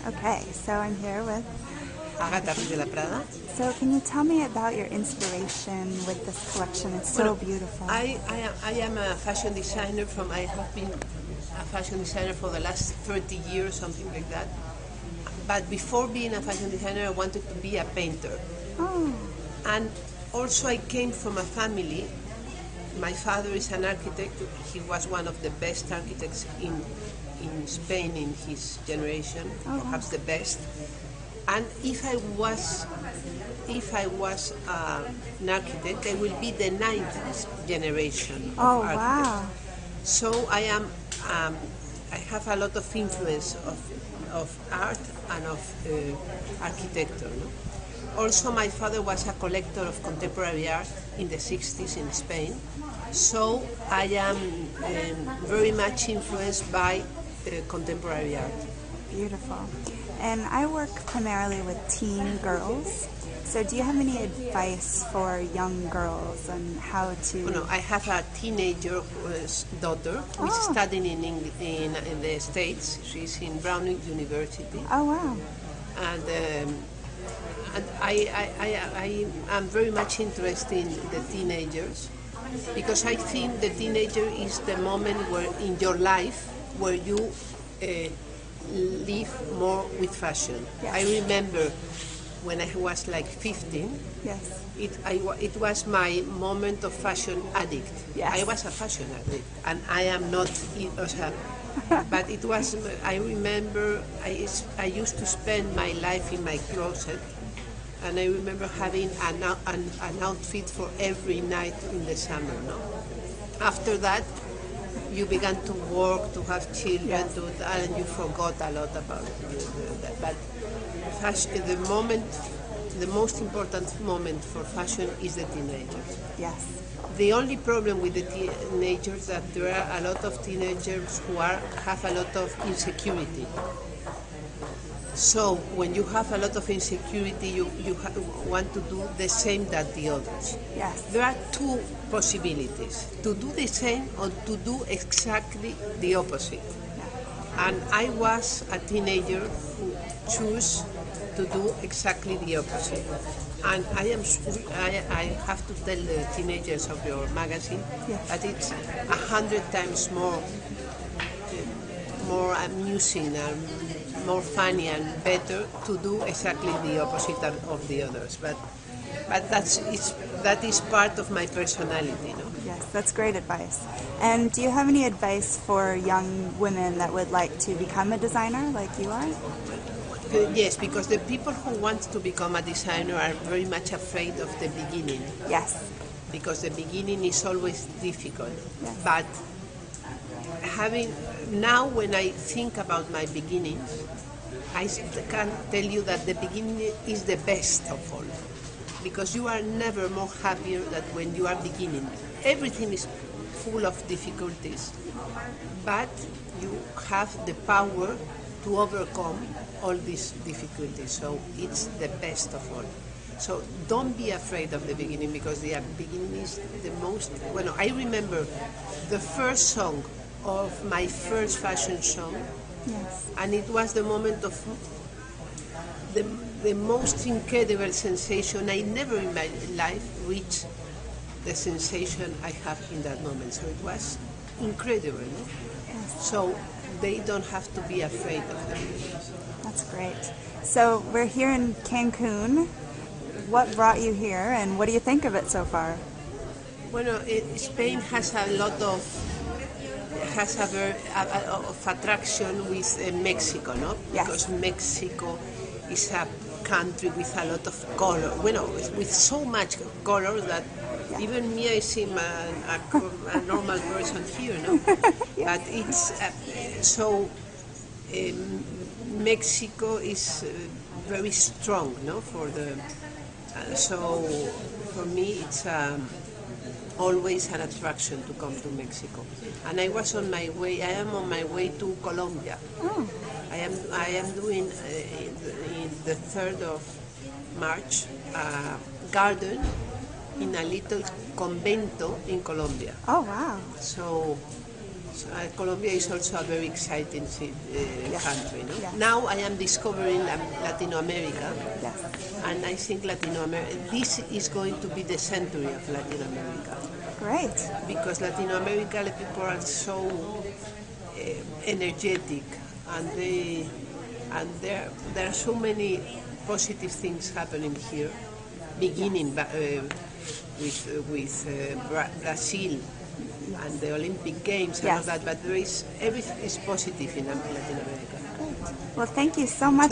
Okay, so I'm here with Agatha Ruiz de la Prada. So can you tell me about your inspiration with this collection? It's so beautiful. I am a fashion designer I have been a fashion designer for the last 30 years, something like that. But before being a fashion designer, I wanted to be a painter. Oh. And also I came from a family. My father is an architect. He was one of the best architects in Spain in his generation, perhaps the best. And if I was an architect, I will be the ninth generation of architects. Wow. So I have a lot of influence of art and of architecture. No? Also, my father was a collector of contemporary art in the 60s in Spain. So I am very much influenced by contemporary art. Beautiful. And I work primarily with teen girls. So do you have any advice for young girls on how to... Oh, no, I have a teenager daughter who is studying in the States. She's in Brown University. Oh, wow. And I am very much interested in the teenagers because I think the teenager is the moment in your life where you live more with fashion. Yes. I remember when I was like 15, yes, it was my moment of fashion addict. Yes. I was a fashion addict, and I am not. But it was. I remember I used to spend my life in my closet, and I remember having an outfit for every night in the summer. No, after that, you began to work, to have children, yes, and you forgot a lot about that. But fashion, the most important moment for fashion is the teenagers. Yes. The only problem with the teenagers is that there are a lot of teenagers who have a lot of insecurity. So when you have a lot of insecurity, you want to do the same that the others. Yes. There are two possibilities, to do the same or to do exactly the opposite. Yeah. And I was a teenager who chose to do exactly the opposite. And I have to tell the teenagers of your magazine that it's 100 times more amusing and more funny and better to do exactly the opposite of the others. But that is part of my personality. No? Yes, that's great advice. And do you have any advice for young women that would like to become a designer like you are? Yes, because the people who want to become a designer are very much afraid of the beginning. Yes. Because the beginning is always difficult. Yes. But now when I think about my beginnings, I can tell you that the beginning is the best of all. Because you are never more happier than when you are beginning. Everything is full of difficulties, but you have the power to overcome all these difficulties. So it's the best of all. So don't be afraid of the beginning because the beginning is the most... Well, I remember the first song of my first fashion show, yes, and it was the moment of the most incredible sensation. I never in my life reached the sensation I have in that moment. So it was incredible. No? Yes. So they don't have to be afraid of them. That's great. So we're here in Cancun. What brought you here and what do you think of it so far? Well, Spain has a lot of attraction with Mexico, no? Yes. Because Mexico is a country with a lot of color. Well, with so much color that even me, I seem a normal person here, no? But it's Mexico is very strong, no? So for me, it's always an attraction to come to Mexico. And I am on my way to Colombia. Oh. I am doing in the 3rd of March a garden in a little convento in Colombia. Oh, wow. So So, Colombia is also a very exciting Yes. country. No? Yes. Now I am discovering Latin America, Yes. and I think this is going to be the century of Latin America. Great. Because Latin America, the people are so energetic, and there are so many positive things happening here, beginning with Brazil and the Olympic Games and all that. But everything is positive in Latin America. Well, thank you so much.